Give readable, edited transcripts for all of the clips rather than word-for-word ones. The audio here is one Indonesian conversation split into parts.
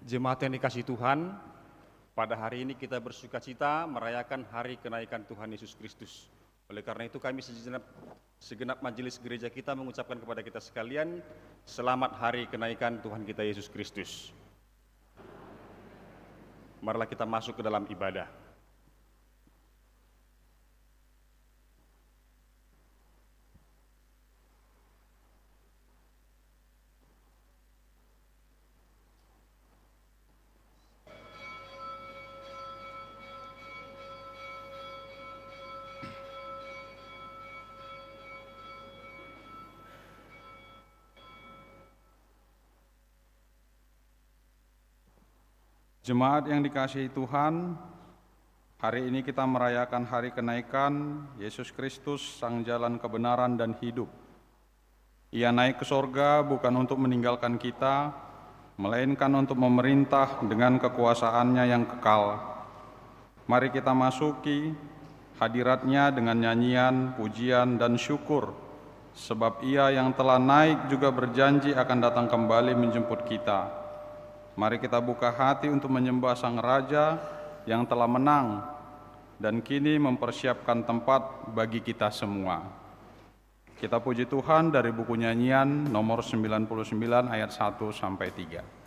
Jemaat yang dikasihi Tuhan, pada hari ini kita bersukacita merayakan hari kenaikan Tuhan Yesus Kristus. Oleh karena itu kami segenap majelis gereja kita mengucapkan kepada kita sekalian, selamat hari kenaikan Tuhan kita Yesus Kristus. Marilah kita masuk ke dalam ibadah. Jemaat yang dikasihi Tuhan, hari ini kita merayakan hari kenaikan Yesus Kristus, Sang Jalan Kebenaran dan Hidup. Ia naik ke sorga bukan untuk meninggalkan kita, melainkan untuk memerintah dengan kekuasaannya yang kekal. Mari kita masuki hadiratnya dengan nyanyian, pujian, dan syukur, sebab Ia yang telah naik juga berjanji akan datang kembali menjemput kita. Mari kita buka hati untuk menyembah Sang Raja yang telah menang dan kini mempersiapkan tempat bagi kita semua. Kita puji Tuhan dari buku nyanyian nomor 99 ayat 1 sampai 3.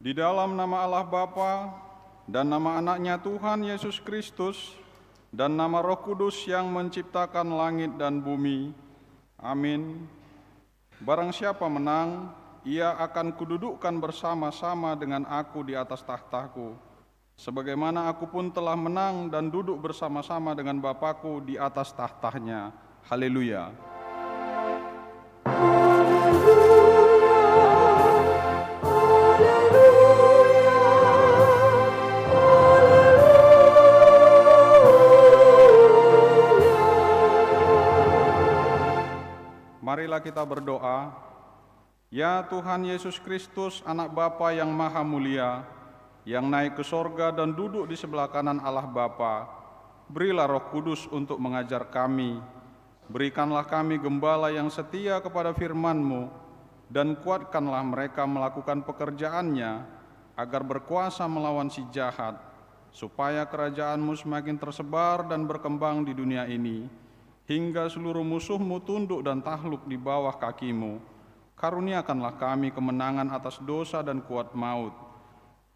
Di dalam nama Allah Bapa dan nama anaknya Tuhan Yesus Kristus, dan nama Roh Kudus yang menciptakan langit dan bumi. Amin. Barang siapa menang, ia akan kududukkan bersama-sama dengan aku di atas tahtaku, sebagaimana aku pun telah menang dan duduk bersama-sama dengan Bapakku di atas tahtanya. Haleluya. Marilah kita berdoa. Ya Tuhan Yesus Kristus, anak Bapa yang maha mulia, yang naik ke sorga dan duduk di sebelah kanan Allah Bapa, berilah Roh Kudus untuk mengajar kami. Berikanlah kami gembala yang setia kepada firman-Mu, dan kuatkanlah mereka melakukan pekerjaannya, agar berkuasa melawan si jahat, supaya kerajaan-Mu semakin tersebar dan berkembang di dunia ini, hingga seluruh musuh-Mu tunduk dan takluk di bawah kaki-Mu. Karuniakanlah kami kemenangan atas dosa dan kuat maut,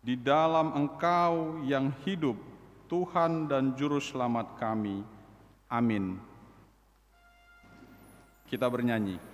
di dalam Engkau yang hidup, Tuhan dan Juru Selamat kami. Amin. Kita bernyanyi.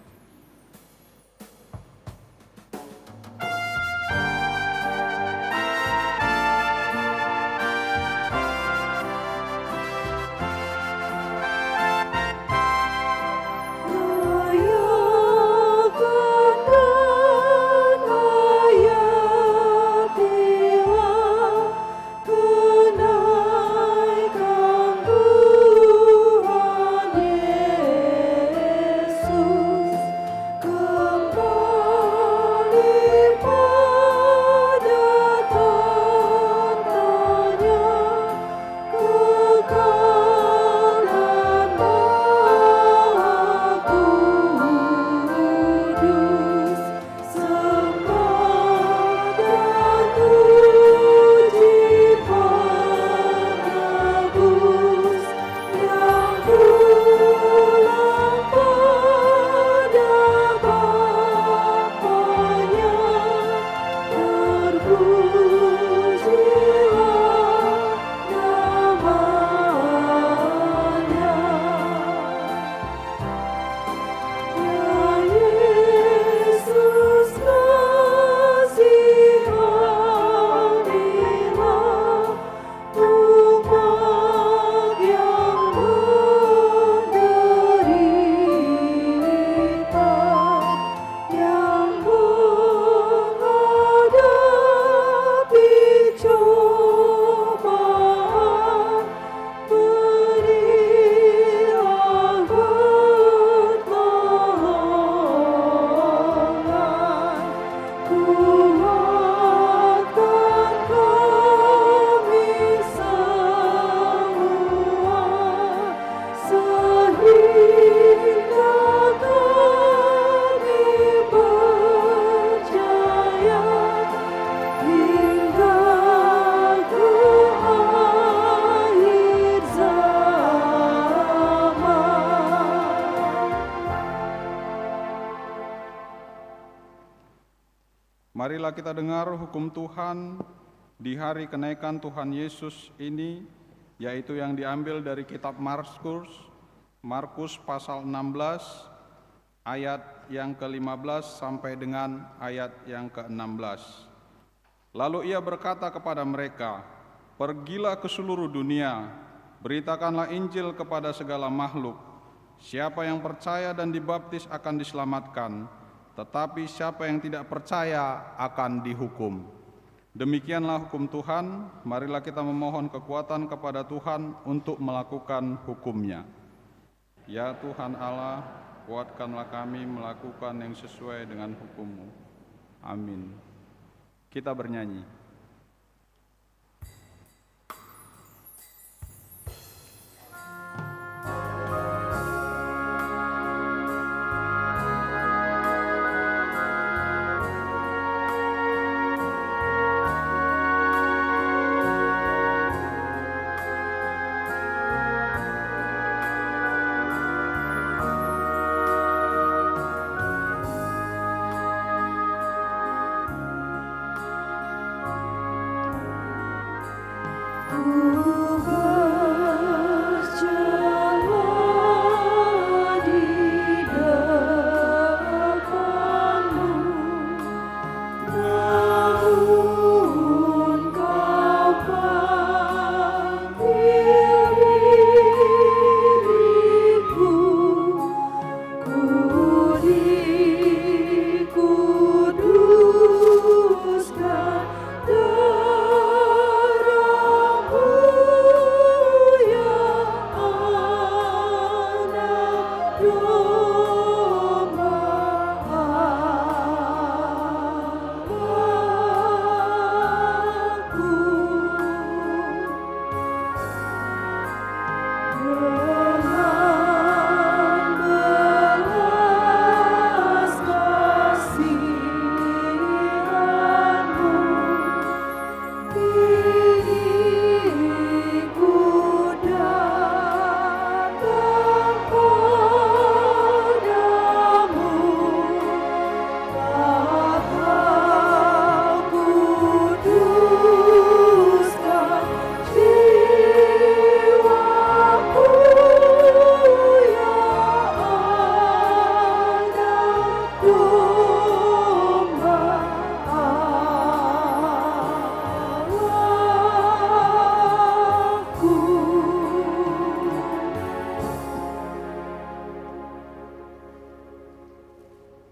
Marilah kita dengar hukum Tuhan di hari kenaikan Tuhan Yesus ini, yaitu yang diambil dari kitab Markus pasal 16, ayat yang ke-15 sampai dengan ayat yang ke-16. Lalu ia berkata kepada mereka, "Pergilah ke seluruh dunia, beritakanlah Injil kepada segala makhluk. Siapa yang percaya dan dibaptis akan diselamatkan, tetapi siapa yang tidak percaya akan dihukum." Demikianlah hukum Tuhan. Marilah kita memohon kekuatan kepada Tuhan untuk melakukan hukum-Nya. Ya Tuhan Allah, kuatkanlah kami melakukan yang sesuai dengan hukum-Mu. Amin. Kita bernyanyi.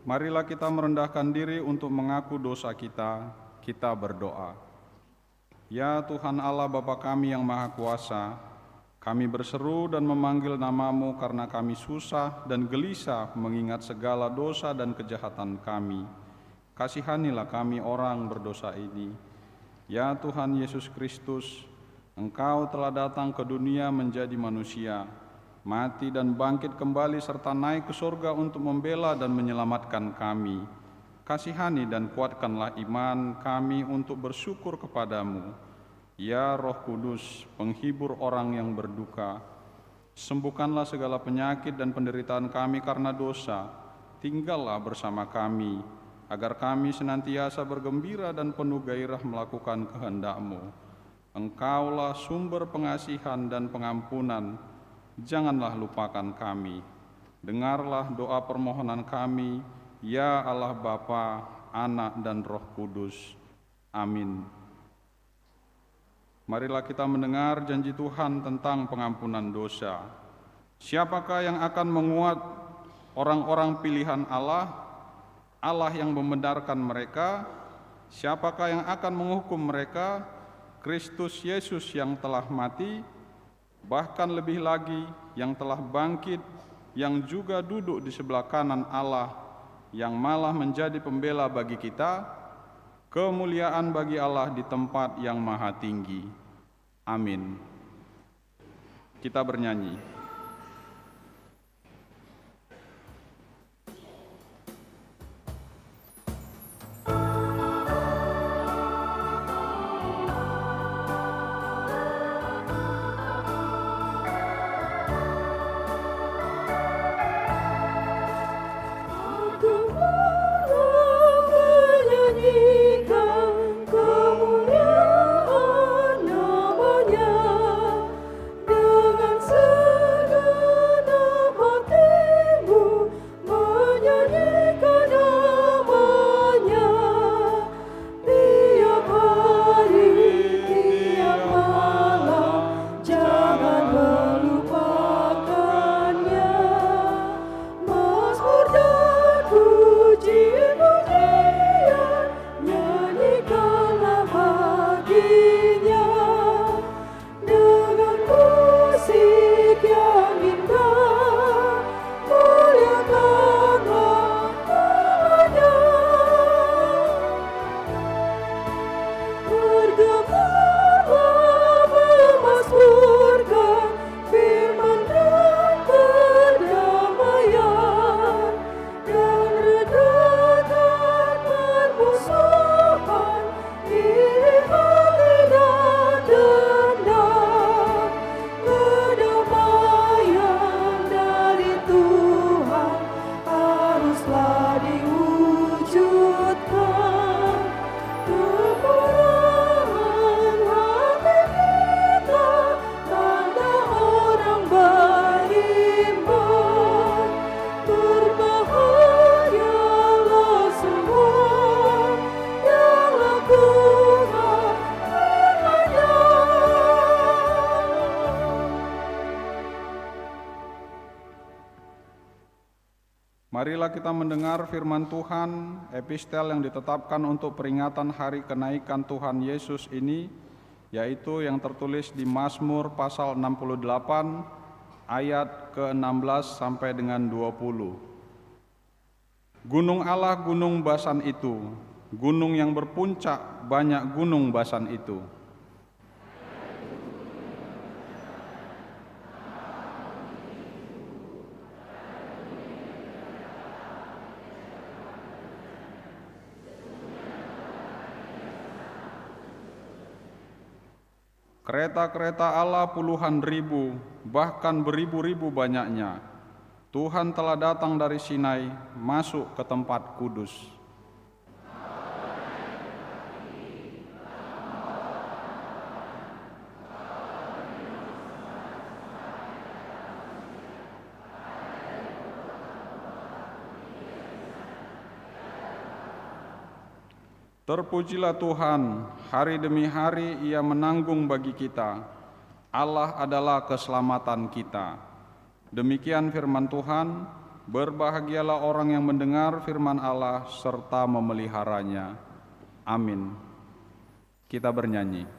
marilah kita merendahkan diri untuk mengaku dosa kita. Kita berdoa. Ya Tuhan Allah Bapa kami yang Maha Kuasa, kami berseru dan memanggil nama-Mu karena kami susah dan gelisah mengingat segala dosa dan kejahatan kami. Kasihanilah kami orang berdosa ini. Ya Tuhan Yesus Kristus, Engkau telah datang ke dunia menjadi manusia, mati dan bangkit kembali serta naik ke surga untuk membela dan menyelamatkan kami. Kasihani dan kuatkanlah iman kami untuk bersyukur kepadamu. Ya Roh Kudus, penghibur orang yang berduka, sembuhkanlah segala penyakit dan penderitaan kami karena dosa. Tinggallah bersama kami, agar kami senantiasa bergembira dan penuh gairah melakukan kehendak-Mu. Engkaulah sumber pengasihan dan pengampunan, janganlah lupakan kami. Dengarlah doa permohonan kami, ya Allah Bapa, Anak, dan Roh Kudus. Amin. Marilah kita mendengar janji Tuhan tentang pengampunan dosa. Siapakah yang akan menguat orang-orang pilihan Allah, Allah yang membenarkan mereka? Siapakah yang akan menghukum mereka? Kristus Yesus yang telah mati, bahkan lebih lagi yang telah bangkit, yang juga duduk di sebelah kanan Allah, yang malah menjadi pembela bagi kita. Kemuliaan bagi Allah di tempat yang maha tinggi. Amin. Kita bernyanyi. Marilah kita mendengar firman Tuhan, epistel yang ditetapkan untuk peringatan hari kenaikan Tuhan Yesus ini, yaitu yang tertulis di Mazmur pasal 68 ayat ke-16 sampai dengan 20. Gunung Allah, gunung Basan itu, gunung yang berpuncak banyak gunung Basan itu. Kereta-kereta Allah puluhan ribu, bahkan beribu-ribu banyaknya. Tuhan telah datang dari Sinai, masuk ke tempat kudus. Terpujilah Tuhan, hari demi hari Ia menanggung bagi kita. Allah adalah keselamatan kita. Demikian firman Tuhan, Berbahagialah orang yang mendengar firman Allah serta memeliharanya. Amin. Kita bernyanyi.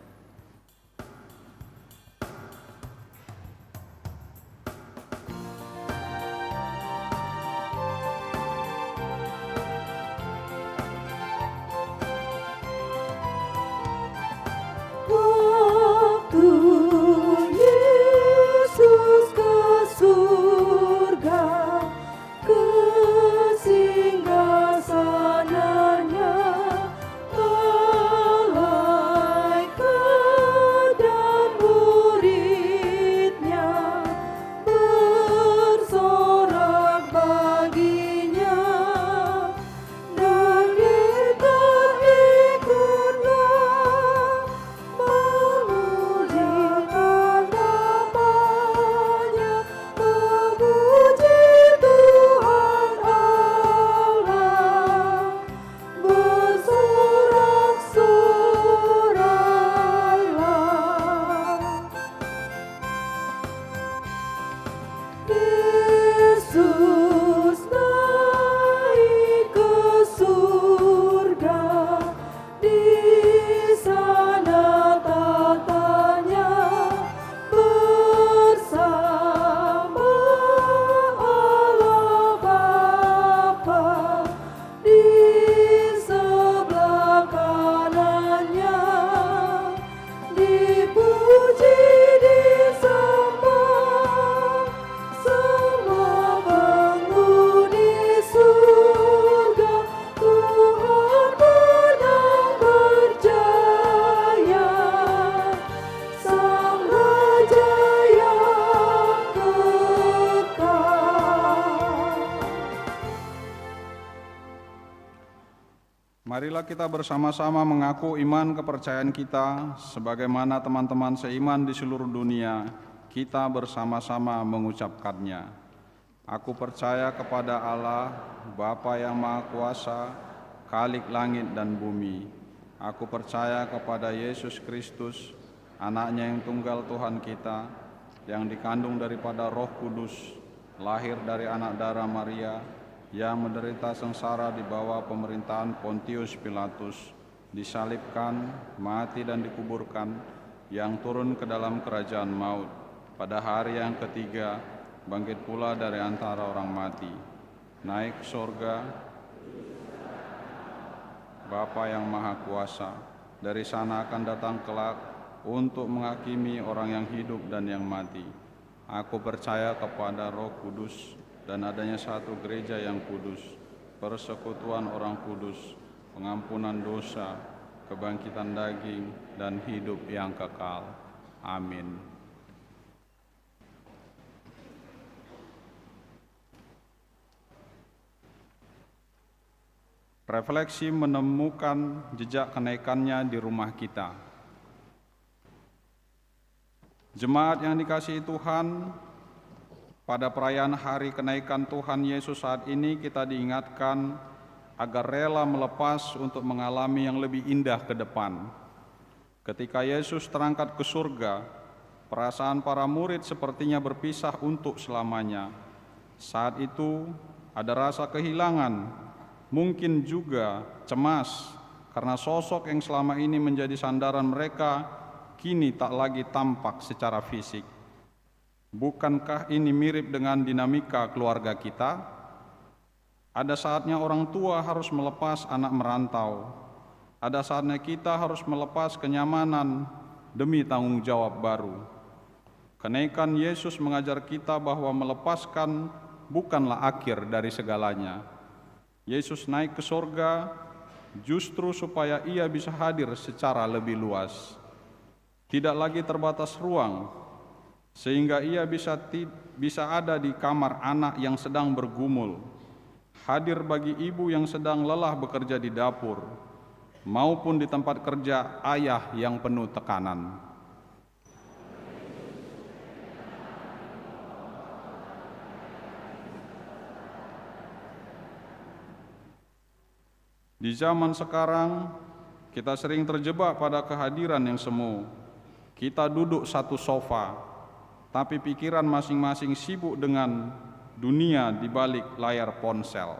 Marilah kita bersama-sama mengaku iman kepercayaan kita sebagaimana teman-teman seiman di seluruh dunia, kita bersama-sama mengucapkannya. Aku percaya kepada Allah, Bapa yang Maha Kuasa, Khalik langit dan bumi. Aku percaya kepada Yesus Kristus, Anaknya yang tunggal Tuhan kita, yang dikandung daripada Roh Kudus, lahir dari anak darah Maria, yang menderita sengsara di bawah pemerintahan Pontius Pilatus, disalibkan, mati dan dikuburkan, yang turun ke dalam kerajaan maut, pada hari yang ketiga, bangkit pula dari antara orang mati, naik ke sorga, Bapa yang Maha Kuasa, dari sana akan datang kelak untuk menghakimi orang yang hidup dan yang mati. Aku percaya kepada Roh Kudus dan adanya satu gereja yang kudus, persekutuan orang kudus, pengampunan dosa, kebangkitan daging, dan hidup yang kekal. Amin. Refleksi menemukan jejak kenaikannya di rumah kita. Jemaat yang dikasihi Tuhan, pada perayaan hari kenaikan Tuhan Yesus saat ini kita diingatkan agar rela melepas untuk mengalami yang lebih indah ke depan. Ketika Yesus terangkat ke surga, perasaan para murid sepertinya berpisah untuk selamanya. Saat itu ada rasa kehilangan, mungkin juga cemas karena sosok yang selama ini menjadi sandaran mereka kini tak lagi tampak secara fisik. Bukankah ini mirip dengan dinamika keluarga kita? Ada saatnya orang tua harus melepas anak merantau. Ada saatnya kita harus melepas kenyamanan demi tanggung jawab baru. Kenaikan Yesus mengajar kita bahwa melepaskan bukanlah akhir dari segalanya. Yesus naik ke sorga justru supaya ia bisa hadir secara lebih luas. Tidak lagi terbatas ruang, sehingga ia bisa ada di kamar anak yang sedang bergumul, hadir bagi ibu yang sedang lelah bekerja di dapur, maupun di tempat kerja ayah yang penuh tekanan. Di zaman sekarang, kita sering terjebak pada kehadiran yang semu. Kita duduk satu sofa, tapi pikiran masing-masing sibuk dengan dunia di balik layar ponsel.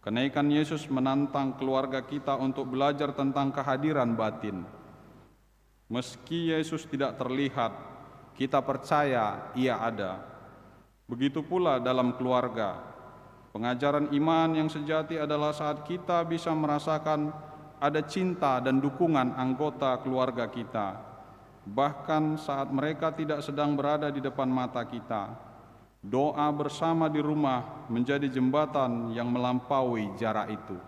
Kenaikan Yesus menantang keluarga kita untuk belajar tentang kehadiran batin. Meski Yesus tidak terlihat, kita percaya Ia ada. Begitu pula dalam keluarga. Pengajaran iman yang sejati adalah saat kita bisa merasakan ada cinta dan dukungan anggota keluarga kita, bahkan saat mereka tidak sedang berada di depan mata kita. Doa bersama di rumah menjadi jembatan yang melampaui jarak itu.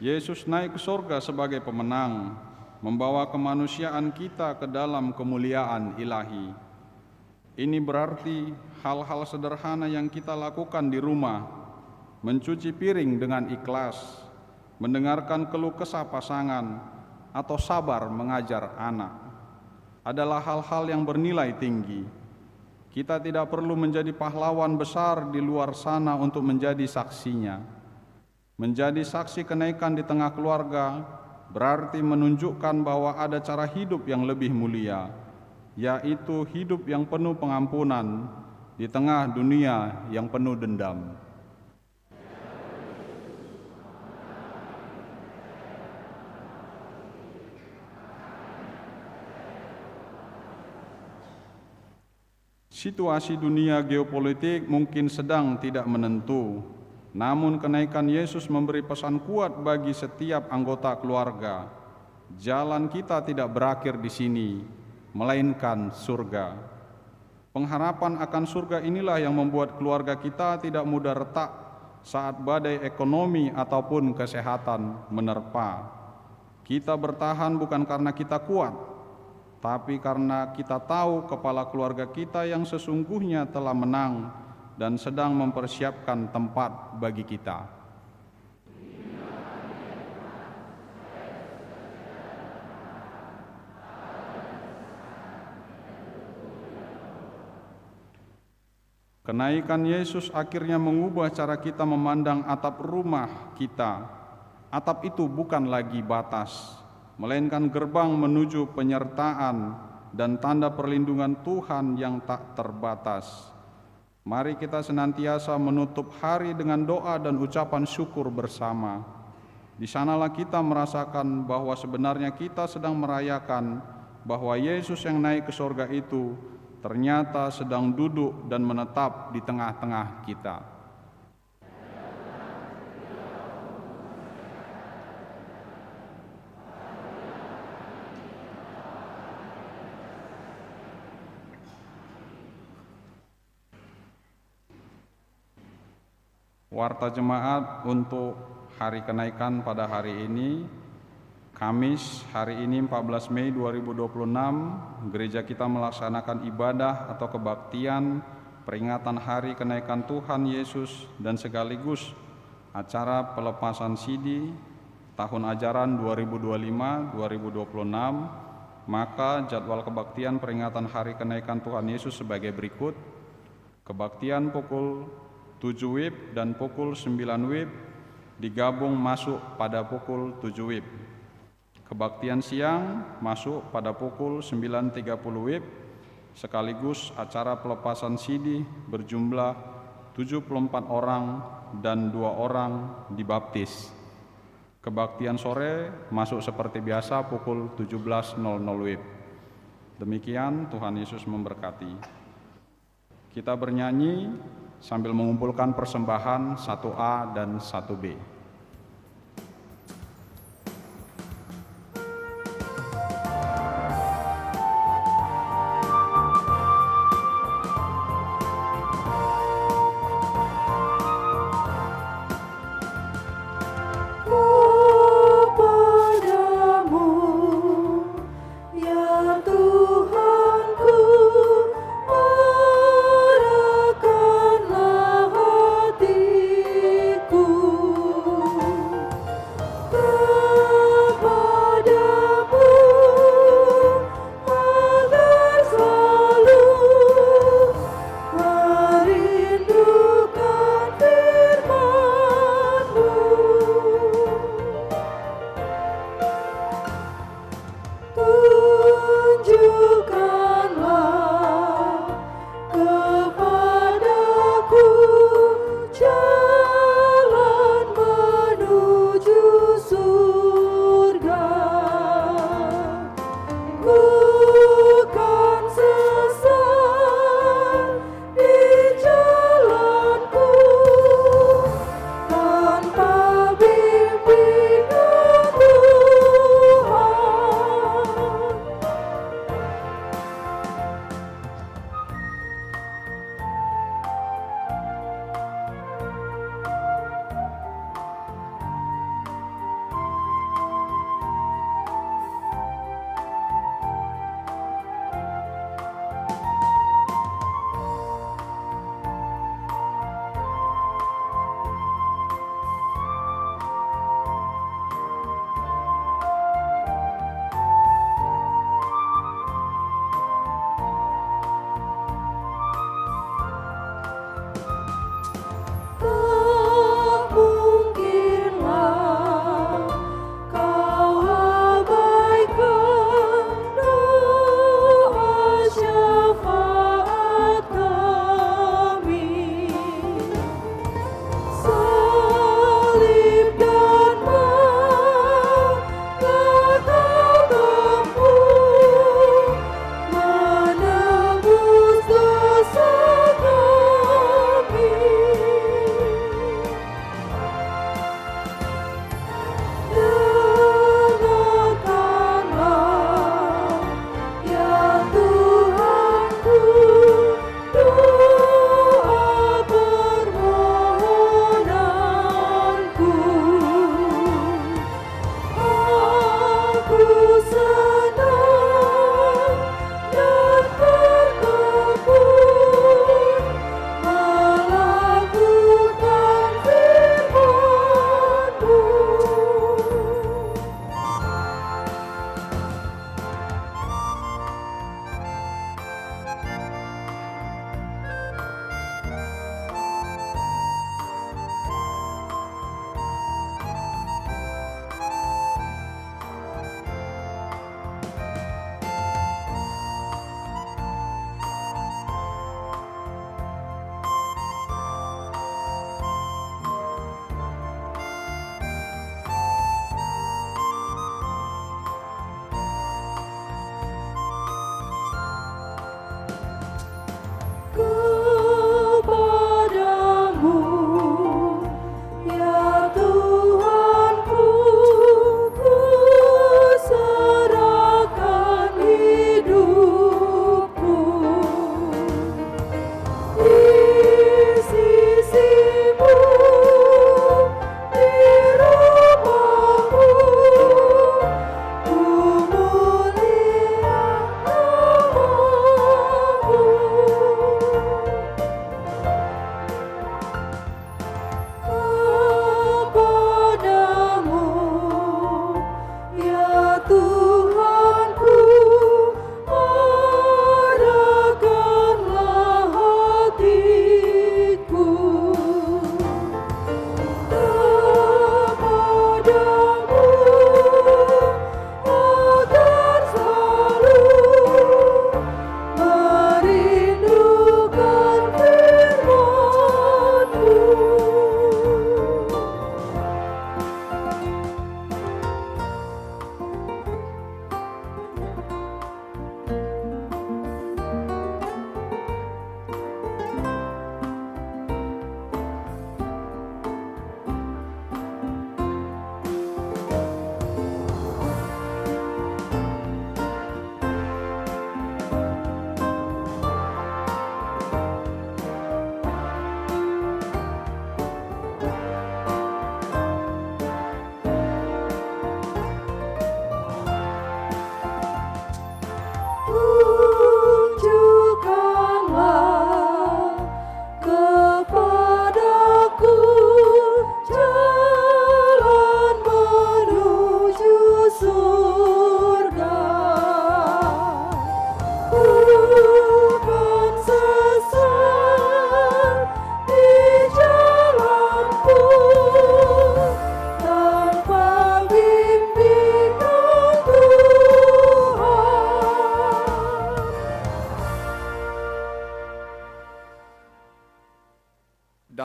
Yesus naik ke sorga sebagai pemenang, membawa kemanusiaan kita ke dalam kemuliaan ilahi. Ini berarti hal-hal sederhana yang kita lakukan di rumah, mencuci piring dengan ikhlas, mendengarkan keluh kesah pasangan, atau sabar mengajar anak, adalah hal-hal yang bernilai tinggi. Kita tidak perlu menjadi pahlawan besar di luar sana untuk menjadi saksinya. Menjadi saksi kenaikan di tengah keluarga berarti menunjukkan bahwa ada cara hidup yang lebih mulia, yaitu hidup yang penuh pengampunan di tengah dunia yang penuh dendam. Situasi dunia geopolitik mungkin sedang tidak menentu, namun kenaikan Yesus memberi pesan kuat bagi setiap anggota keluarga. Jalan kita tidak berakhir di sini, melainkan surga. Pengharapan akan surga inilah yang membuat keluarga kita tidak mudah retak saat badai ekonomi ataupun kesehatan menerpa. Kita bertahan bukan karena kita kuat, tapi karena kita tahu kepala keluarga kita yang sesungguhnya telah menang dan sedang mempersiapkan tempat bagi kita. Kenaikan Yesus akhirnya mengubah cara kita memandang atap rumah kita. Atap itu bukan lagi batas, melainkan gerbang menuju penyertaan dan tanda perlindungan Tuhan yang tak terbatas. Mari kita senantiasa menutup hari dengan doa dan ucapan syukur bersama. Di sanalah kita merasakan bahwa sebenarnya kita sedang merayakan bahwa Yesus yang naik ke sorga itu ternyata sedang duduk dan menetap di tengah-tengah kita. Warta jemaat untuk hari kenaikan pada hari ini, Kamis hari ini 14 Mei 2026, gereja kita melaksanakan ibadah atau kebaktian peringatan hari kenaikan Tuhan Yesus dan sekaligus acara pelepasan sidi tahun ajaran 2025-2026. Maka jadwal kebaktian peringatan hari kenaikan Tuhan Yesus sebagai berikut. Kebaktian pukul 7 WIB dan pukul 9 WIB digabung masuk pada pukul 7 WIB. Kebaktian siang masuk pada pukul 9.30 WIB, sekaligus acara pelepasan sidi berjumlah 74 orang dan 2 orang dibaptis. Kebaktian sore masuk seperti biasa pukul 17.00 WIB. Demikian, Tuhan Yesus memberkati. Kita bernyanyi sambil mengumpulkan persembahan 1A dan 1B. Ku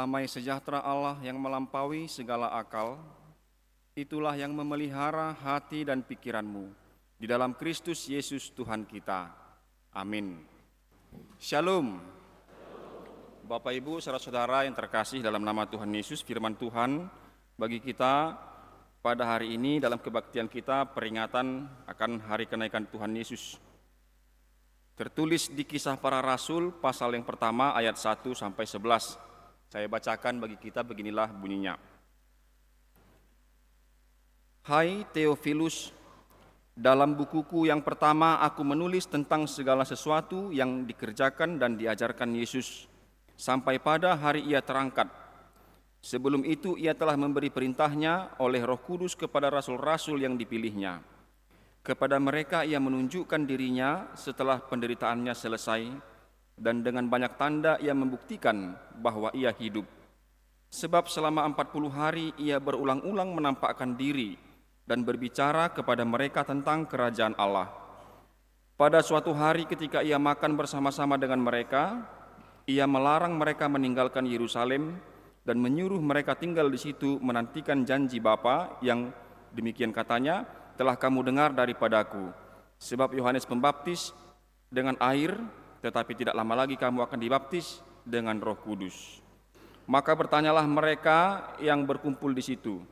Damai sejahtera Allah yang melampaui segala akal, itulah yang memelihara hati dan pikiranmu di dalam Kristus Yesus Tuhan kita. Amin. Shalom. Bapak Ibu, saudara-saudara yang terkasih dalam nama Tuhan Yesus, firman Tuhan bagi kita pada hari ini dalam kebaktian kita peringatan akan hari kenaikan Tuhan Yesus. Tertulis di Kisah Para Rasul pasal yang pertama ayat 1 sampai 11. Saya bacakan bagi kita, beginilah bunyinya. Hai Theophilus, dalam bukuku yang pertama aku menulis tentang segala sesuatu yang dikerjakan dan diajarkan Yesus sampai pada hari ia terangkat. Sebelum itu ia telah memberi perintahnya oleh Roh Kudus kepada rasul-rasul yang dipilihnya. Kepada mereka ia menunjukkan dirinya setelah penderitaannya selesai, dan dengan banyak tanda ia membuktikan bahwa ia hidup. Sebab selama 40 hari ia berulang-ulang menampakkan diri dan berbicara kepada mereka tentang kerajaan Allah. Pada suatu hari ketika ia makan bersama-sama dengan mereka, ia melarang mereka meninggalkan Yerusalem dan menyuruh mereka tinggal di situ menantikan janji Bapa yang demikian katanya, telah kamu dengar daripadaku. Sebab Yohanes Pembaptis dengan air, tetapi tidak lama lagi kamu akan dibaptis dengan Roh Kudus. Maka bertanyalah mereka yang berkumpul di situ,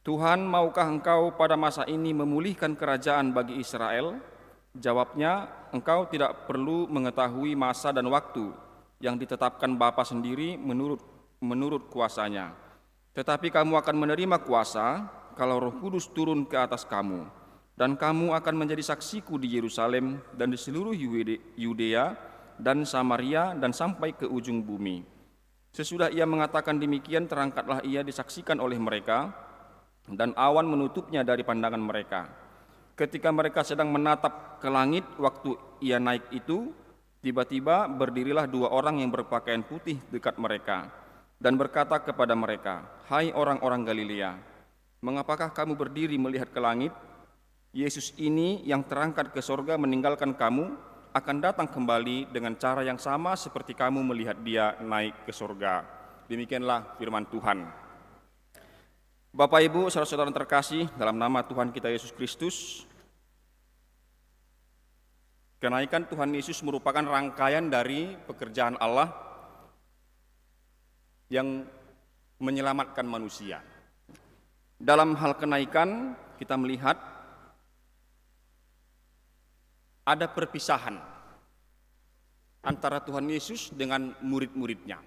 Tuhan, maukah engkau pada masa ini memulihkan kerajaan bagi Israel? Jawabnya, engkau tidak perlu mengetahui masa dan waktu yang ditetapkan Bapa sendiri menurut kuasanya. Tetapi kamu akan menerima kuasa kalau Roh Kudus turun ke atas kamu, dan kamu akan menjadi saksiku di Yerusalem dan di seluruh Yudea dan Samaria dan sampai ke ujung bumi. Sesudah ia mengatakan demikian, terangkatlah ia disaksikan oleh mereka, dan awan menutupnya dari pandangan mereka. Ketika mereka sedang menatap ke langit waktu ia naik itu, tiba-tiba berdirilah 2 orang yang berpakaian putih dekat mereka, dan berkata kepada mereka, Hai orang-orang Galilea, mengapakah kamu berdiri melihat ke langit? Yesus ini yang terangkat ke sorga meninggalkan kamu, akan datang kembali dengan cara yang sama seperti kamu melihat dia naik ke sorga. Demikianlah firman Tuhan. Bapak Ibu, saudara-saudara terkasih, dalam nama Tuhan kita Yesus Kristus, kenaikan Tuhan Yesus merupakan rangkaian dari pekerjaan Allah yang menyelamatkan manusia. Dalam hal kenaikan, kita melihat ada perpisahan antara Tuhan Yesus dengan murid-muridnya.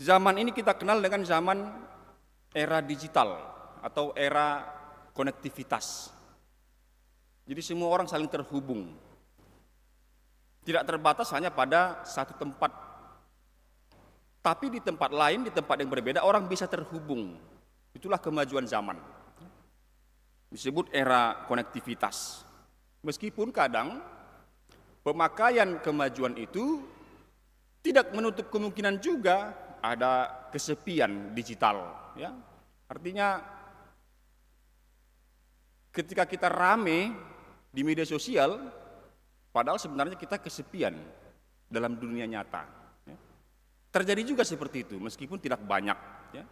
Zaman ini kita kenal dengan zaman era digital atau era konektivitas. Jadi semua orang saling terhubung. Tidak terbatas hanya pada satu tempat. Tapi di tempat lain, di tempat yang berbeda, orang bisa terhubung. Itulah kemajuan zaman. Disebut era konektivitas. Meskipun kadang pemakaian kemajuan itu tidak menutup kemungkinan juga ada kesepian digital, ya. Artinya ketika kita rame di media sosial, padahal sebenarnya kita kesepian dalam dunia nyata, ya. Terjadi juga seperti itu, meskipun tidak banyak, ya.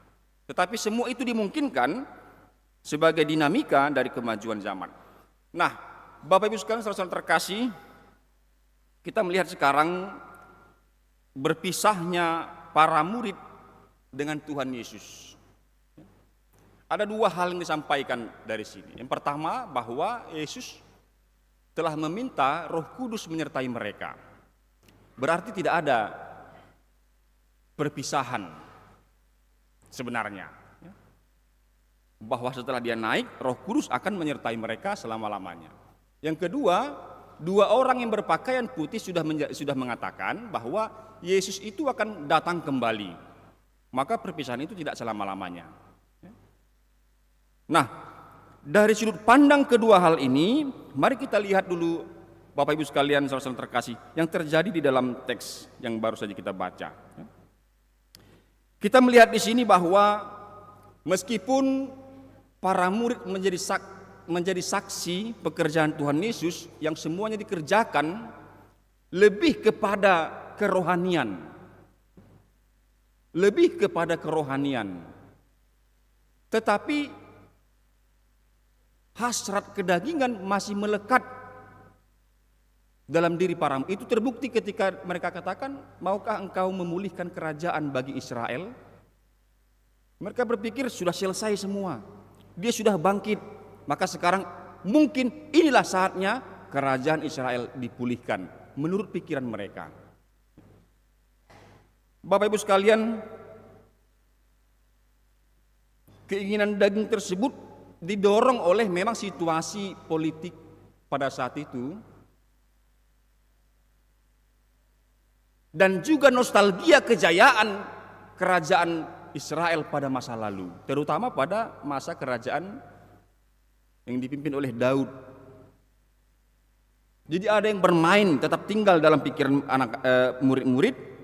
Tetapi semua itu dimungkinkan sebagai dinamika dari kemajuan zaman. Nah, Bapak Ibu sekalian, saudara-saudara terkasih, kita melihat sekarang berpisahnya para murid dengan Tuhan Yesus. Ada 2 hal yang disampaikan dari sini. Yang pertama, bahwa Yesus telah meminta Roh Kudus menyertai mereka. Berarti tidak ada perpisahan sebenarnya. Bahwa setelah dia naik, Roh Kudus akan menyertai mereka selama-lamanya. Yang kedua, 2 orang yang berpakaian putih sudah mengatakan bahwa Yesus itu akan datang kembali. Maka perpisahan itu tidak selama-lamanya. Nah, dari sudut pandang kedua hal ini, mari kita lihat dulu Bapak Ibu sekalian, saudara-saudara terkasih, yang terjadi di dalam teks yang baru saja kita baca. Kita melihat di sini bahwa meskipun para murid menjadi saksi pekerjaan Tuhan Yesus yang semuanya dikerjakan lebih kepada kerohanian. lebih kepada kerohanian. Tetapi hasrat kedagingan masih melekat dalam diri para. Itu terbukti ketika mereka katakan, maukah engkau memulihkan kerajaan bagi Israel? Mereka berpikir sudah selesai semua, dia sudah bangkit, maka sekarang mungkin inilah saatnya kerajaan Israel dipulihkan menurut pikiran mereka. Bapak Ibu sekalian, keinginan daging tersebut didorong oleh memang situasi politik pada saat itu, dan juga nostalgia kejayaan kerajaan Israel pada masa lalu, terutama pada masa kerajaan yang dipimpin oleh Daud. Jadi ada yang bermain, tetap tinggal dalam pikiran murid-murid.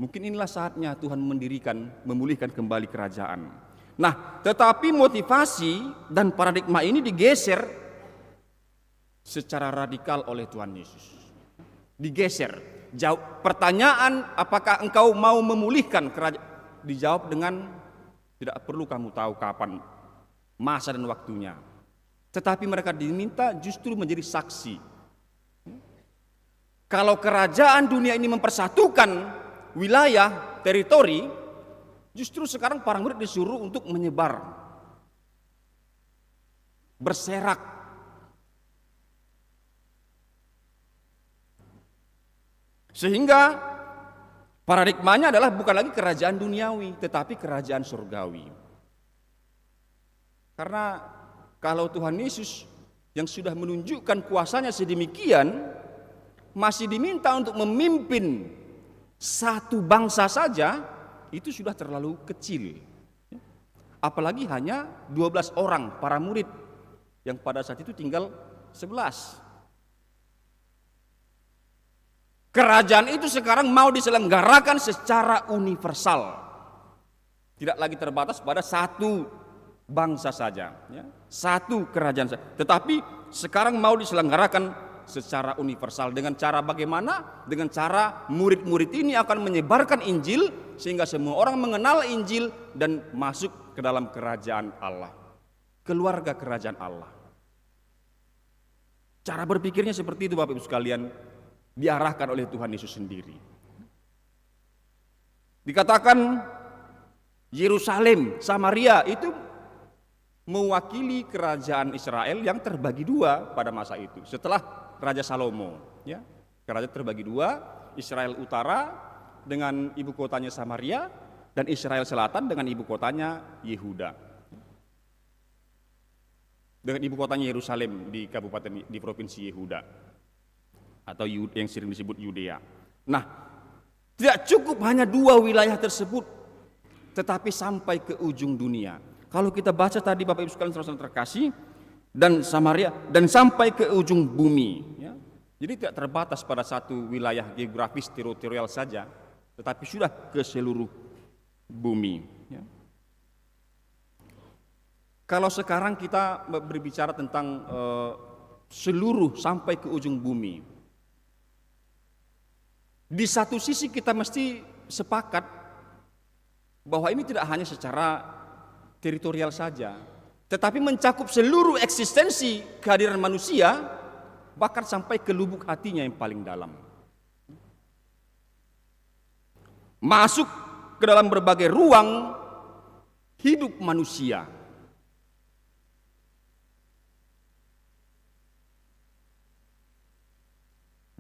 Mungkin inilah saatnya Tuhan memulihkan kembali kerajaan. Nah, tetapi motivasi dan paradigma ini digeser secara radikal oleh Tuhan Yesus. Digeser. Jawab pertanyaan, apakah engkau mau memulihkan kerajaan? Dijawab dengan, tidak perlu kamu tahu kapan, masa dan waktunya. Tetapi mereka diminta justru menjadi saksi. Kalau kerajaan dunia ini mempersatukan wilayah, teritori, justru sekarang para murid disuruh untuk menyebar, berserak. Sehingga paradigmanya adalah bukan lagi kerajaan duniawi, tetapi kerajaan surgawi. Karena kalau Tuhan Yesus yang sudah menunjukkan kuasanya sedemikian, masih diminta untuk memimpin satu bangsa saja, itu sudah terlalu kecil. Apalagi hanya 12 orang para murid, yang pada saat itu tinggal 11. Kerajaan itu sekarang mau diselenggarakan secara universal, tidak lagi terbatas pada satu bangsa saja, ya, satu kerajaan saja. Tetapi sekarang mau diselenggarakan secara universal. Dengan cara bagaimana? Dengan cara murid-murid ini akan menyebarkan Injil sehingga semua orang mengenal Injil dan masuk ke dalam kerajaan Allah, keluarga kerajaan Allah. Cara berpikirnya seperti itu Bapak Ibu sekalian, diarahkan oleh Tuhan Yesus sendiri. Dikatakan Yerusalem, Samaria itu mewakili kerajaan Israel yang terbagi dua pada masa itu. Setelah Raja Salomo, ya, kerajaan terbagi dua, Israel Utara dengan ibu kotanya Samaria dan Israel Selatan dengan ibu kotanya Yehuda. Dengan ibu kotanya Yerusalem di kabupaten di provinsi Yehuda, atau yang sering disebut Yudea. Nah, tidak cukup hanya dua wilayah tersebut, tetapi sampai ke ujung dunia. Kalau kita baca tadi Bapak Ibu sekalian saudara terkasih, dan Samaria dan sampai ke ujung bumi, ya. Jadi tidak terbatas pada satu wilayah geografis teritorial saja, tetapi sudah ke seluruh bumi, ya. Kalau sekarang kita berbicara tentang seluruh sampai ke ujung bumi, di satu sisi kita mesti sepakat bahwa ini tidak hanya secara teritorial saja, tetapi mencakup seluruh eksistensi kehadiran manusia, bahkan sampai ke lubuk hatinya yang paling dalam. Masuk ke dalam berbagai ruang hidup manusia.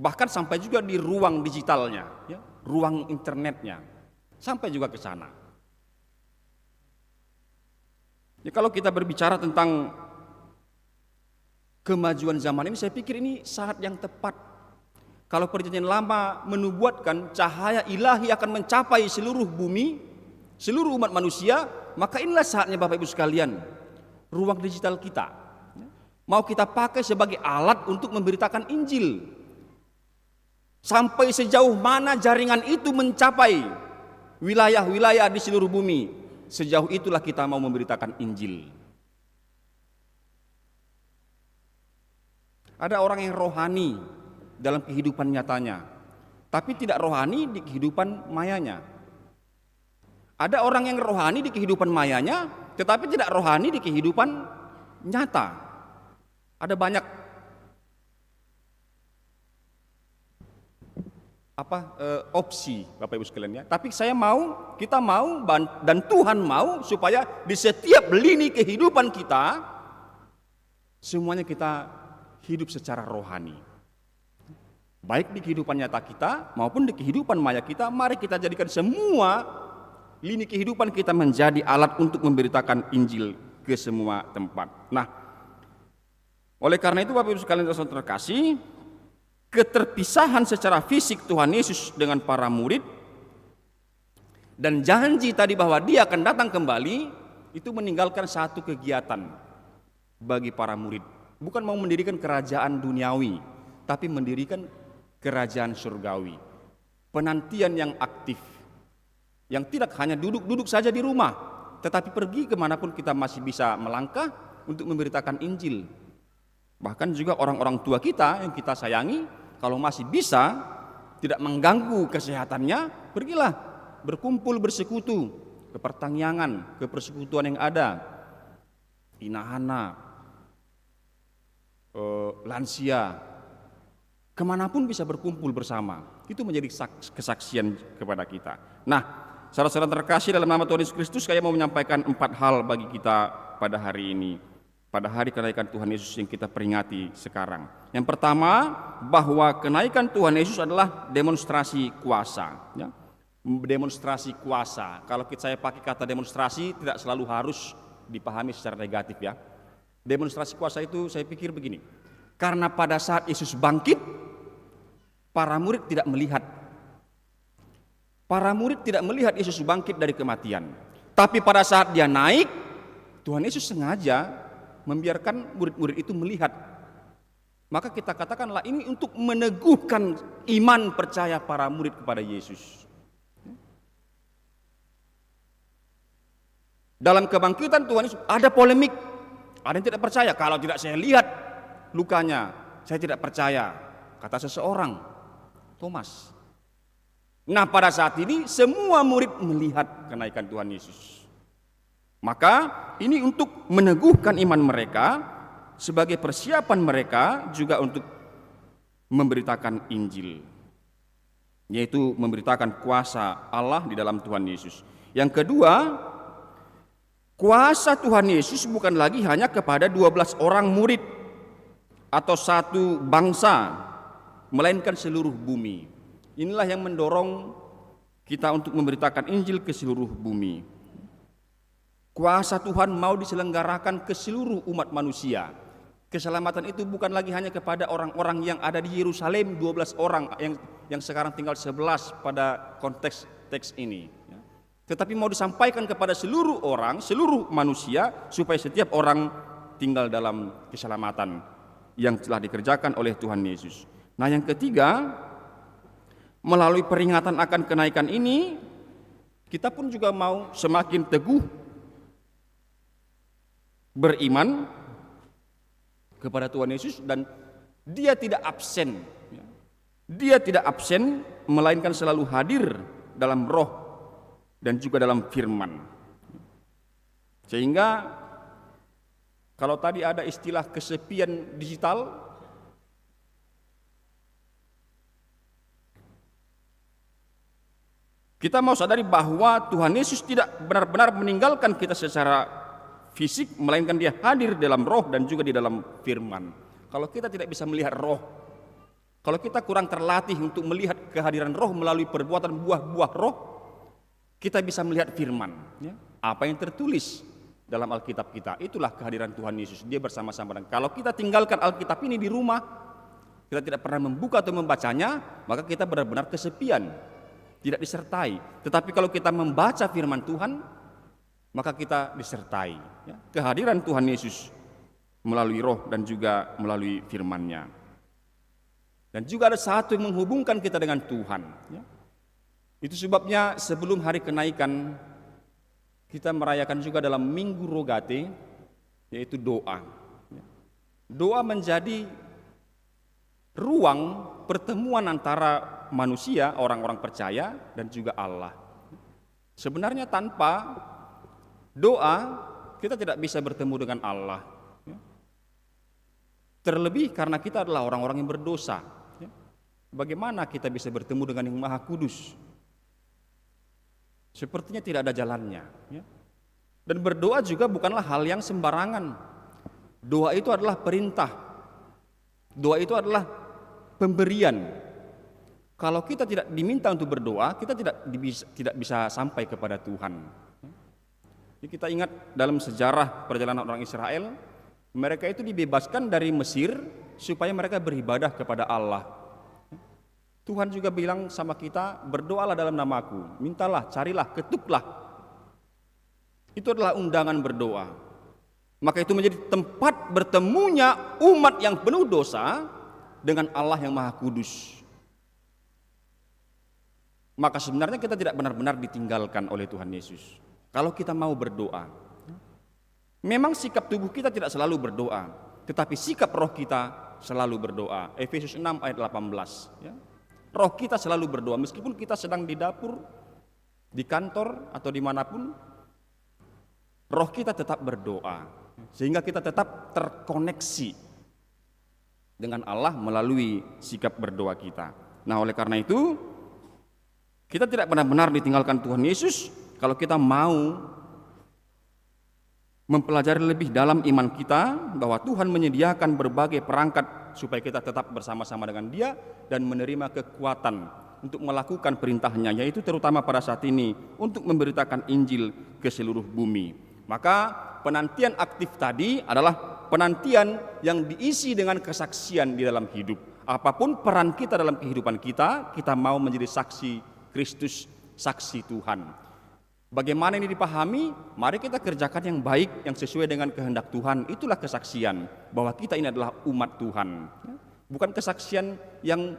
Bahkan sampai juga di ruang digitalnya, ya, ruang internetnya, sampai juga ke sana. Ya, kalau kita berbicara tentang kemajuan zaman ini, saya pikir ini saat yang tepat. Kalau perjanjian lama menubuatkan cahaya ilahi akan mencapai seluruh bumi, seluruh umat manusia, maka inilah saatnya Bapak Ibu sekalian, ruang digital kita mau kita pakai sebagai alat untuk memberitakan Injil. Sampai sejauh mana jaringan itu mencapai wilayah-wilayah di seluruh bumi, sejauh itulah kita mau memberitakan Injil. Ada orang yang rohani dalam kehidupan nyatanya, tapi tidak rohani di kehidupan mayanya. Ada orang yang rohani di kehidupan mayanya, tetapi tidak rohani di kehidupan nyata. Ada banyak opsi, Bapak Ibu sekalian ya. Tapi kita mau dan Tuhan mau supaya di setiap lini kehidupan kita semuanya kita hidup secara rohani. Baik di kehidupan nyata kita maupun di kehidupan maya kita, mari kita jadikan semua lini kehidupan kita menjadi alat untuk memberitakan Injil ke semua tempat. Nah, oleh karena itu Bapak Ibu sekalian terkasih, keterpisahan secara fisik Tuhan Yesus dengan para murid dan janji tadi bahwa Dia akan datang kembali, itu meninggalkan satu kegiatan bagi para murid. Bukan mau mendirikan kerajaan duniawi, tapi mendirikan kerajaan surgawi. Penantian yang aktif, yang tidak hanya duduk-duduk saja di rumah, tetapi pergi kemanapun kita masih bisa melangkah untuk memberitakan Injil. Bahkan juga orang-orang tua kita yang kita sayangi, kalau masih bisa tidak mengganggu kesehatannya, pergilah berkumpul bersekutu ke pertangyangan, ke persekutuan yang ada, inahana, lansia, kemanapun bisa berkumpul bersama. Itu menjadi kesaksian kepada kita. Nah, saudara-saudara terkasih, dalam nama Tuhan Yesus Kristus, saya mau menyampaikan 4 hal bagi kita pada hari ini, pada hari kenaikan Tuhan Yesus yang kita peringati sekarang. Yang pertama, bahwa kenaikan Tuhan Yesus adalah demonstrasi kuasa. Ya. Demonstrasi kuasa. Kalau saya pakai kata demonstrasi, tidak selalu harus dipahami secara negatif ya. Demonstrasi kuasa itu saya pikir begini, karena pada saat Yesus bangkit, para murid tidak melihat. Para murid tidak melihat Yesus bangkit dari kematian. Tapi pada saat Dia naik, Tuhan Yesus sengaja membiarkan murid-murid itu melihat. Maka kita katakanlah ini untuk meneguhkan iman percaya para murid kepada Yesus. Dalam kebangkitan Tuhan Yesus ada polemik. Ada yang tidak percaya, kalau tidak saya lihat lukanya, saya tidak percaya, kata seseorang, Thomas. Nah, pada saat ini semua murid melihat kenaikan Tuhan Yesus. Maka ini untuk meneguhkan iman mereka, sebagai persiapan mereka juga untuk memberitakan Injil, yaitu memberitakan kuasa Allah di dalam Tuhan Yesus. Yang kedua, kuasa Tuhan Yesus bukan lagi hanya kepada 12 orang murid atau satu bangsa, melainkan seluruh bumi. Inilah yang mendorong kita untuk memberitakan Injil ke seluruh bumi. Kuasa Tuhan mau diselenggarakan ke seluruh umat manusia. Keselamatan itu bukan lagi hanya kepada orang-orang yang ada di Yerusalem, 12 orang yang sekarang tinggal 11 pada konteks teks ini. Tetapi mau disampaikan kepada seluruh orang, seluruh manusia, supaya setiap orang tinggal dalam keselamatan yang telah dikerjakan oleh Tuhan Yesus. Nah, yang ketiga, melalui peringatan akan kenaikan ini, kita pun juga mau semakin teguh beriman kepada Tuhan Yesus, dan Dia tidak absen. Dia tidak absen, melainkan selalu hadir dalam roh dan juga dalam firman. Sehingga kalau tadi ada istilah kesepian digital, kita mau sadari bahwa Tuhan Yesus tidak benar-benar meninggalkan kita secara fisik, melainkan Dia hadir dalam roh dan juga di dalam firman. Kalau kita tidak bisa melihat roh, kalau kita kurang terlatih untuk melihat kehadiran roh melalui perbuatan buah-buah roh, kita bisa melihat firman. Ya. Apa yang tertulis dalam Alkitab kita, itulah kehadiran Tuhan Yesus. Dia bersama-sama. Dan kalau kita tinggalkan Alkitab ini di rumah, kita tidak pernah membuka atau membacanya, maka kita benar-benar kesepian, tidak disertai. Tetapi kalau kita membaca firman Tuhan, maka kita disertai. Ya. Kehadiran Tuhan Yesus melalui roh dan juga melalui firman-Nya. Dan juga ada satu yang menghubungkan kita dengan Tuhan. Ya. Itu sebabnya sebelum hari kenaikan, kita merayakan juga dalam Minggu Rogate, yaitu doa. Ya. Doa menjadi ruang pertemuan antara manusia, orang-orang percaya, dan juga Allah. Sebenarnya tanpa doa kita tidak bisa bertemu dengan Allah. Terlebih karena kita adalah orang-orang yang berdosa. Bagaimana kita bisa bertemu dengan yang Maha Kudus? Sepertinya tidak ada jalannya. Dan berdoa juga bukanlah hal yang sembarangan. Doa itu adalah perintah. Doa itu adalah pemberian. Kalau kita tidak diminta untuk berdoa, kita tidak bisa sampai kepada Tuhan. Jadi kita ingat dalam sejarah perjalanan orang Israel, mereka itu dibebaskan dari Mesir supaya mereka beribadah kepada Allah. Tuhan juga bilang sama kita, berdoalah dalam namaku, mintalah, carilah, ketuklah. Itu adalah undangan berdoa. Maka itu menjadi tempat bertemunya umat yang penuh dosa dengan Allah yang Maha Kudus. Maka sebenarnya kita tidak benar-benar ditinggalkan oleh Tuhan Yesus kalau kita mau berdoa. Memang sikap tubuh kita tidak selalu berdoa, tetapi sikap roh kita selalu berdoa. Efesus 6 ayat 18. Roh kita selalu berdoa, meskipun kita sedang di dapur, di kantor, atau dimanapun, roh kita tetap berdoa, sehingga kita tetap terkoneksi dengan Allah melalui sikap berdoa kita. Nah, oleh karena itu, kita tidak benar-benar ditinggalkan Tuhan Yesus kalau kita mau mempelajari lebih dalam iman kita bahwa Tuhan menyediakan berbagai perangkat supaya kita tetap bersama-sama dengan Dia dan menerima kekuatan untuk melakukan perintahnya, yaitu terutama pada saat ini untuk memberitakan Injil ke seluruh bumi. Maka penantian aktif tadi adalah penantian yang diisi dengan kesaksian di dalam hidup. Apapun peran kita dalam kehidupan kita, kita mau menjadi saksi Kristus, saksi Tuhan. Bagaimana ini dipahami? Mari kita kerjakan yang baik, yang sesuai dengan kehendak Tuhan. Itulah kesaksian bahwa kita ini adalah umat Tuhan. Bukan kesaksian yang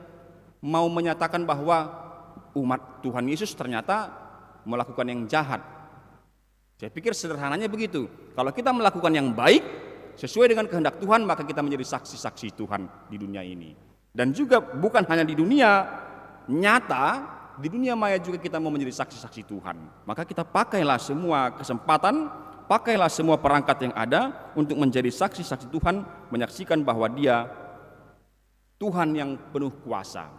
mau menyatakan bahwa umat Tuhan Yesus ternyata melakukan yang jahat. Saya pikir sederhananya begitu. Kalau kita melakukan yang baik sesuai dengan kehendak Tuhan, maka kita menjadi saksi-saksi Tuhan di dunia ini. Dan juga bukan hanya di dunia nyata, di dunia maya juga kita mau menjadi saksi-saksi Tuhan. Maka kita pakailah semua kesempatan, pakailah semua perangkat yang ada untuk menjadi saksi-saksi Tuhan, menyaksikan bahwa Dia Tuhan yang penuh kuasa.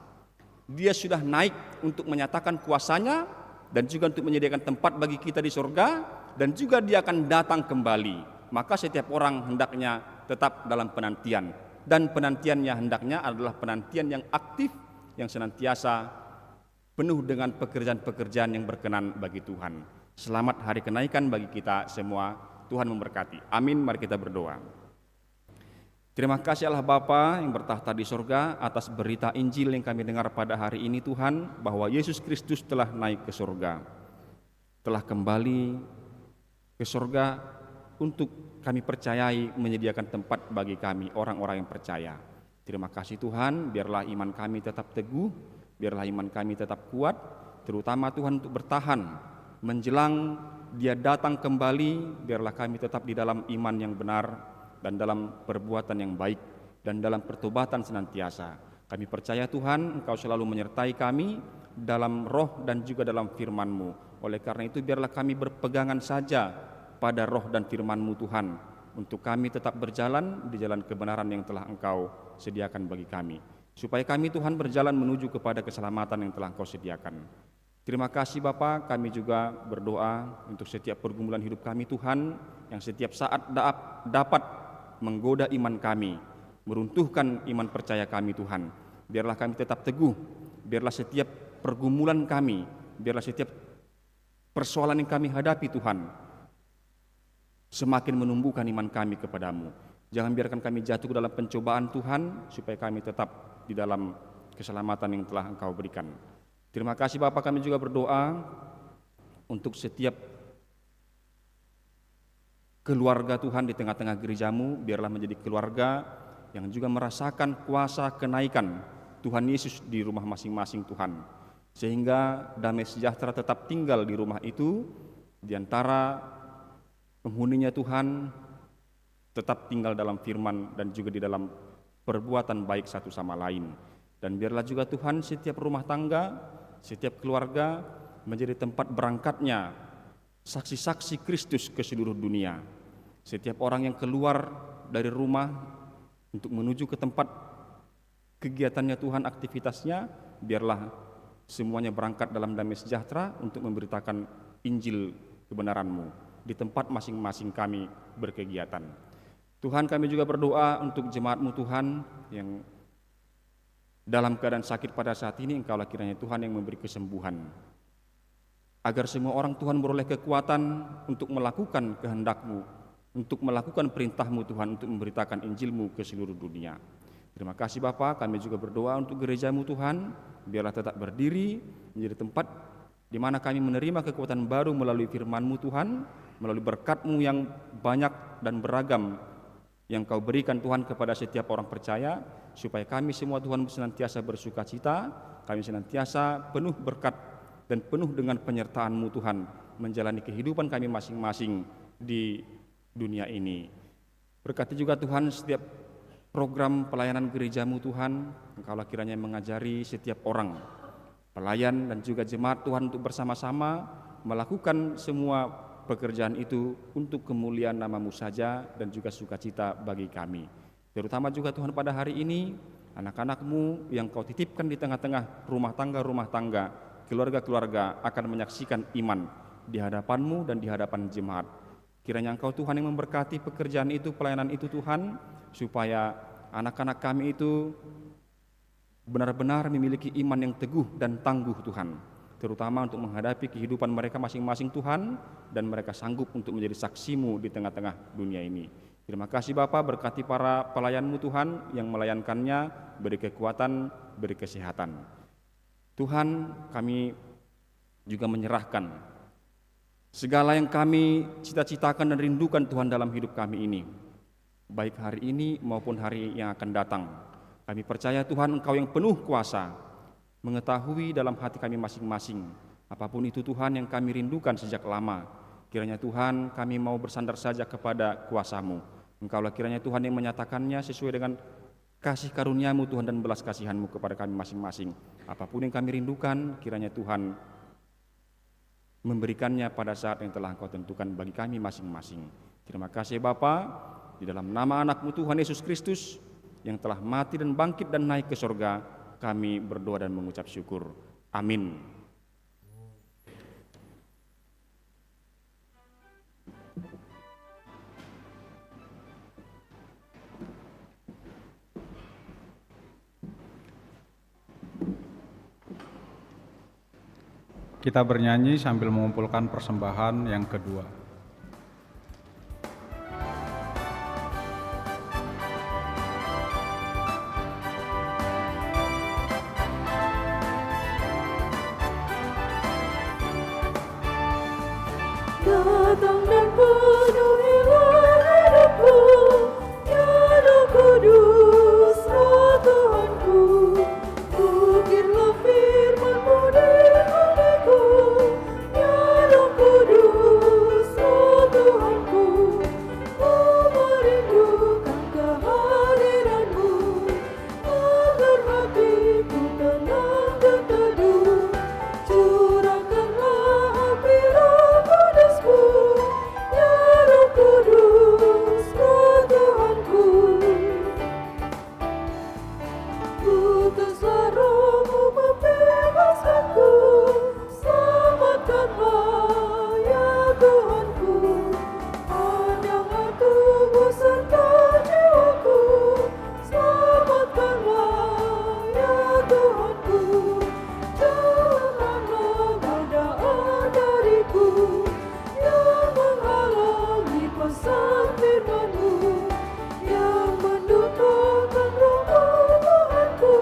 Dia sudah naik untuk menyatakan kuasanya dan juga untuk menyediakan tempat bagi kita di surga, dan juga Dia akan datang kembali. Maka setiap orang hendaknya tetap dalam penantian, dan penantiannya hendaknya adalah penantian yang aktif, yang senantiasa penuh dengan pekerjaan-pekerjaan yang berkenan bagi Tuhan. Selamat hari kenaikan bagi kita semua. Tuhan memberkati. Amin. Mari kita berdoa. Terima kasih Allah Bapa yang bertahta di surga atas berita Injil yang kami dengar pada hari ini Tuhan, bahwa Yesus Kristus telah naik ke surga, telah kembali ke surga untuk kami percayai menyediakan tempat bagi kami orang-orang yang percaya. Terima kasih Tuhan, biarlah iman kami tetap teguh, biarlah iman kami tetap kuat, terutama Tuhan untuk bertahan menjelang Dia datang kembali. Biarlah kami tetap di dalam iman yang benar dan dalam perbuatan yang baik dan dalam pertobatan senantiasa. Kami percaya Tuhan, Engkau selalu menyertai kami dalam roh dan juga dalam firman-Mu. Oleh karena itu biarlah kami berpegangan saja pada roh dan firman-Mu Tuhan, untuk kami tetap berjalan di jalan kebenaran yang telah Engkau sediakan bagi kami, supaya kami Tuhan berjalan menuju kepada keselamatan yang telah Engkau sediakan. Terima kasih Bapa, kami juga berdoa untuk setiap pergumulan hidup kami Tuhan, yang setiap saat dapat menggoda iman kami, meruntuhkan iman percaya kami Tuhan. Biarlah kami tetap teguh, biarlah setiap pergumulan kami, biarlah setiap persoalan yang kami hadapi Tuhan, semakin menumbuhkan iman kami kepadamu. Jangan biarkan kami jatuh ke dalam pencobaan Tuhan, supaya kami tetap di dalam keselamatan yang telah Engkau berikan. Terima kasih Bapa, kami juga berdoa untuk setiap keluarga Tuhan di tengah-tengah gereja-Mu. Biarlah menjadi keluarga yang juga merasakan kuasa kenaikan Tuhan Yesus di rumah masing-masing Tuhan, sehingga damai sejahtera tetap tinggal di rumah itu, di antara penghuninya Tuhan tetap tinggal dalam firman dan juga di dalam perbuatan baik satu sama lain. Dan biarlah juga Tuhan setiap rumah tangga, setiap keluarga menjadi tempat berangkatnya saksi-saksi Kristus ke seluruh dunia. Setiap orang yang keluar dari rumah untuk menuju ke tempat kegiatannya Tuhan, aktivitasnya, biarlah semuanya berangkat dalam damai sejahtera untuk memberitakan Injil kebenaran-Mu di tempat masing-masing kami berkegiatan. Tuhan, kami juga berdoa untuk jemaat-Mu Tuhan yang dalam keadaan sakit pada saat ini. Engkaulah kiranya Tuhan yang memberi kesembuhan, agar semua orang Tuhan beroleh kekuatan untuk melakukan kehendak-Mu, untuk melakukan perintah-Mu Tuhan, untuk memberitakan Injil-Mu ke seluruh dunia. Terima kasih Bapa, kami juga berdoa untuk gereja-Mu Tuhan, biarlah tetap berdiri menjadi tempat di mana kami menerima kekuatan baru melalui firman-Mu Tuhan, melalui berkat-Mu yang banyak dan beragam yang Kau berikan Tuhan kepada setiap orang percaya, supaya kami semua Tuhan senantiasa bersuka cita, kami senantiasa penuh berkat dan penuh dengan penyertaan-Mu Tuhan, menjalani kehidupan kami masing-masing di dunia ini. Berkati juga Tuhan setiap program pelayanan gereja-Mu Tuhan, Engkaulah kiranya mengajari setiap orang, pelayan dan juga jemaat Tuhan untuk bersama-sama melakukan semua pekerjaan itu untuk kemuliaan nama-Mu saja dan juga sukacita bagi kami. Terutama juga Tuhan pada hari ini, anak-anak-Mu yang Kau titipkan di tengah-tengah rumah tangga, keluarga-keluarga akan menyaksikan iman di hadapan-Mu dan di hadapan jemaat. Kiranya Engkau Tuhan yang memberkati pekerjaan itu, pelayanan itu Tuhan, supaya anak-anak kami itu benar-benar memiliki iman yang teguh dan tangguh Tuhan, terutama untuk menghadapi kehidupan mereka masing-masing Tuhan, dan mereka sanggup untuk menjadi saksi-Mu di tengah-tengah dunia ini. Terima kasih Bapa, berkati para pelayan-Mu Tuhan yang melayankannya, beri kekuatan, beri kesehatan. Tuhan, kami juga menyerahkan segala yang kami cita-citakan dan rindukan Tuhan dalam hidup kami ini, baik hari ini maupun hari yang akan datang. Kami percaya Tuhan, Engkau yang penuh kuasa, mengetahui dalam hati kami masing-masing apapun itu Tuhan yang kami rindukan sejak lama. Kiranya Tuhan, kami mau bersandar saja kepada kuasa-Mu. Engkaulah kiranya Tuhan yang menyatakannya sesuai dengan kasih karunia-Mu Tuhan dan belas kasihan-Mu kepada kami masing-masing. Apapun yang kami rindukan, kiranya Tuhan memberikannya pada saat yang telah Engkau tentukan bagi kami masing-masing. Terima kasih Bapa, di dalam nama anak-Mu Tuhan Yesus Kristus yang telah mati dan bangkit dan naik ke sorga, kami berdoa dan mengucap syukur. Amin. Kita bernyanyi sambil mengumpulkan persembahan yang kedua. Datang dan penuhilah hidupku, ya Roh Kudus, Roh Tuhanku. Ukirlah firman-Mu di hatiku, ya Roh Kudus, Roh Tuhanku. Ku merindukan kehadiran-Mu, agar hatiku tenang dan teduh. Curahkanlah api Roh Kudus-Mu, ya Roh Kudus, Roh Tuhanku. Putuslah Roh-Mu membebaskanku, selamatkanlah ya Tuhanku. Pandanglah tubuh serta jiwaku, selamatkanlah ya Tuhanku. Janganlah godaan dariku yang menghalangi pesan firman-Mu, yang mendukakan roh Tuhanku,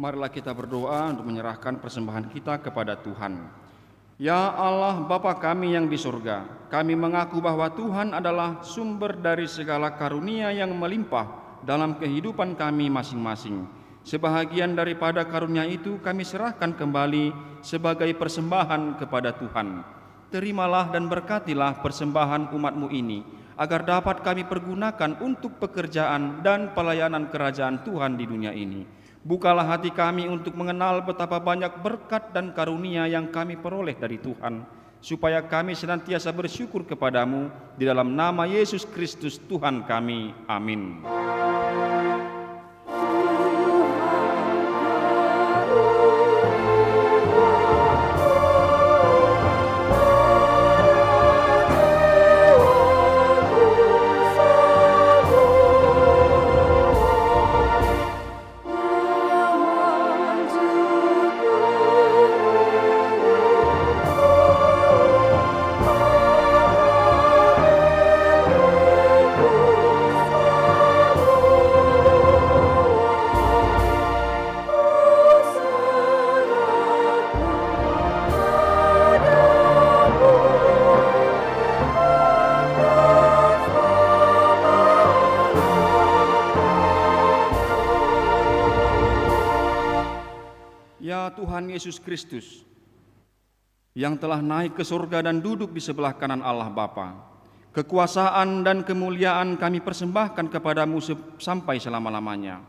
Marilah kita berdoa untuk menyerahkan persembahan kita kepada Tuhan. Ya Allah Bapa kami yang di surga, kami mengaku bahwa Tuhan adalah sumber dari segala karunia yang melimpah dalam kehidupan kami masing-masing. Sebahagian daripada karunia itu kami serahkan kembali sebagai persembahan kepada Tuhan. Terimalah dan berkatilah persembahan umat-Mu ini, agar dapat kami pergunakan untuk pekerjaan dan pelayanan kerajaan Tuhan di dunia ini. Bukalah hati kami untuk mengenal betapa banyak berkat dan karunia yang kami peroleh dari Tuhan, supaya kami senantiasa bersyukur kepadamu di dalam nama Yesus Kristus Tuhan kami. Amin. Ya Tuhan Yesus Kristus, yang telah naik ke surga dan duduk di sebelah kanan Allah Bapa, kekuasaan dan kemuliaan kami persembahkan kepadamu sampai selama-lamanya.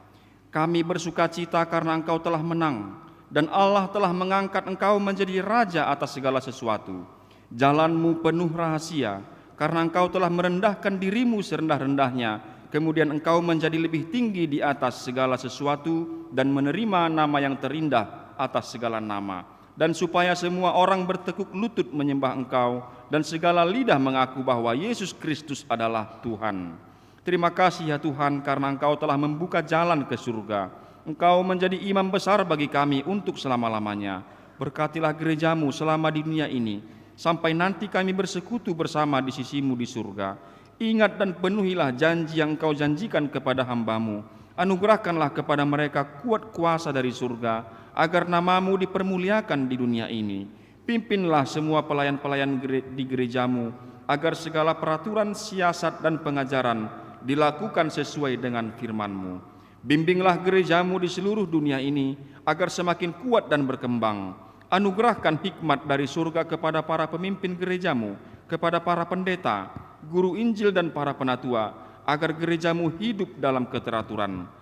Kami bersukacita karena Engkau telah menang, dan Allah telah mengangkat Engkau menjadi Raja atas segala sesuatu. Jalan-Mu penuh rahasia, karena Engkau telah merendahkan diri-Mu serendah-rendahnya, kemudian Engkau menjadi lebih tinggi di atas segala sesuatu dan menerima nama yang terindah atas segala nama, dan supaya semua orang bertekuk lutut menyembah Engkau dan segala lidah mengaku bahwa Yesus Kristus adalah Tuhan. Terima kasih ya Tuhan, karena Engkau telah membuka jalan ke surga. Engkau menjadi imam besar bagi kami untuk selama-lamanya. Berkatilah gereja-Mu selama di dunia ini, sampai nanti kami bersekutu bersama di sisi-Mu di surga. Ingat dan penuhilah janji yang Engkau janjikan kepada hamba-Mu. Anugerahkanlah kepada mereka kuat kuasa dari surga, agar nama-Mu dipermuliakan di dunia ini. Pimpinlah semua pelayan-pelayan di gereja-Mu, agar segala peraturan, siasat, dan pengajaran dilakukan sesuai dengan firman-Mu. Bimbinglah gereja-Mu di seluruh dunia ini, agar semakin kuat dan berkembang. Anugerahkan hikmat dari surga kepada para pemimpin gereja-Mu, kepada para pendeta, guru Injil, dan para penatua, agar gereja-Mu hidup dalam keteraturan.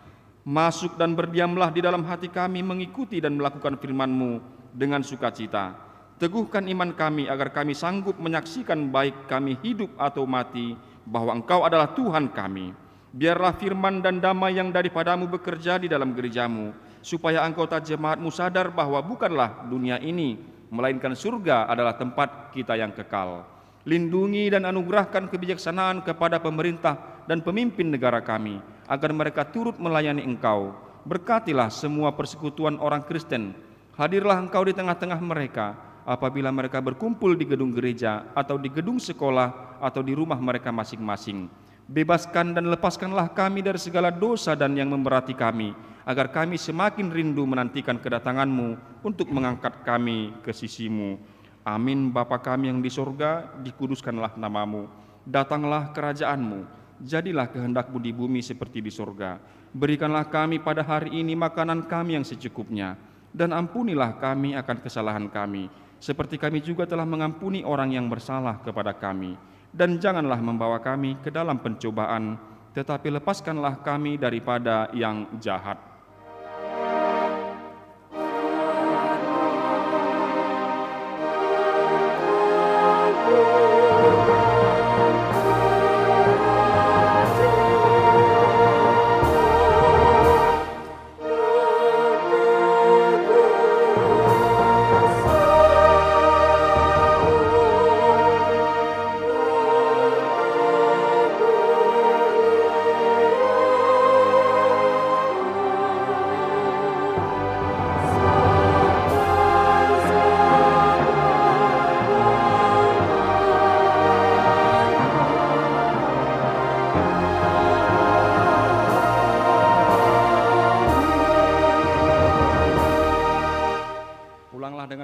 Masuk dan berdiamlah di dalam hati kami mengikuti dan melakukan firman-Mu dengan sukacita. Teguhkan iman kami agar kami sanggup menyaksikan baik kami hidup atau mati, bahwa Engkau adalah Tuhan kami. Biarlah firman dan damai yang daripada-Mu bekerja di dalam gereja-Mu, supaya anggota jemaat-Mu sadar bahwa bukanlah dunia ini, melainkan surga adalah tempat kita yang kekal. Lindungi dan anugerahkan kebijaksanaan kepada pemerintah dan pemimpin negara kami, agar mereka turut melayani Engkau. Berkatilah semua persekutuan orang Kristen. Hadirlah Engkau di tengah-tengah mereka, apabila mereka berkumpul di gedung gereja, atau di gedung sekolah, atau di rumah mereka masing-masing. Bebaskan dan lepaskanlah kami dari segala dosa dan yang memberati kami, agar kami semakin rindu menantikan kedatangan-Mu untuk mengangkat kami ke sisi-Mu. Amin. Bapa kami yang di surga, dikuduskanlah nama-Mu. Datanglah kerajaan-Mu. Jadilah kehendak-Mu di bumi seperti di surga. Berikanlah kami pada hari ini makanan kami yang secukupnya, dan ampunilah kami akan kesalahan kami, seperti kami juga telah mengampuni orang yang bersalah kepada kami. Dan janganlah membawa kami ke dalam pencobaan, tetapi lepaskanlah kami daripada yang jahat.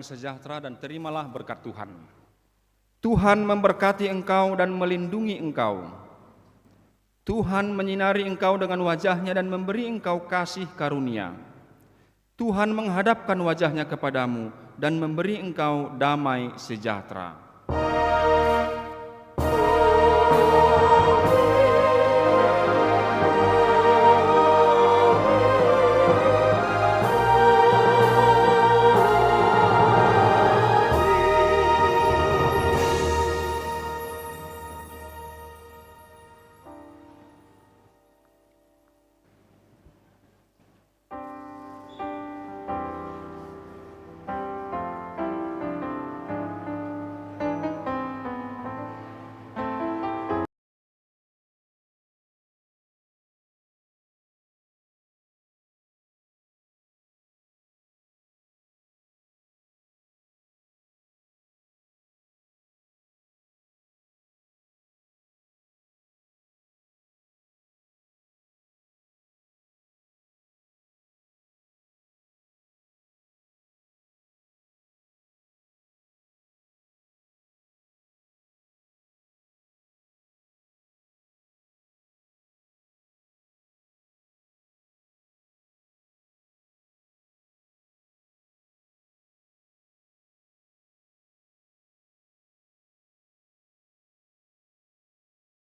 dengan sejahtera dan terimalah berkat Tuhan. Tuhan memberkati engkau dan melindungi engkau. Tuhan menyinari engkau dengan wajah-Nya dan memberi engkau kasih karunia. Tuhan menghadapkan wajah-Nya kepadamu dan memberi engkau damai sejahtera.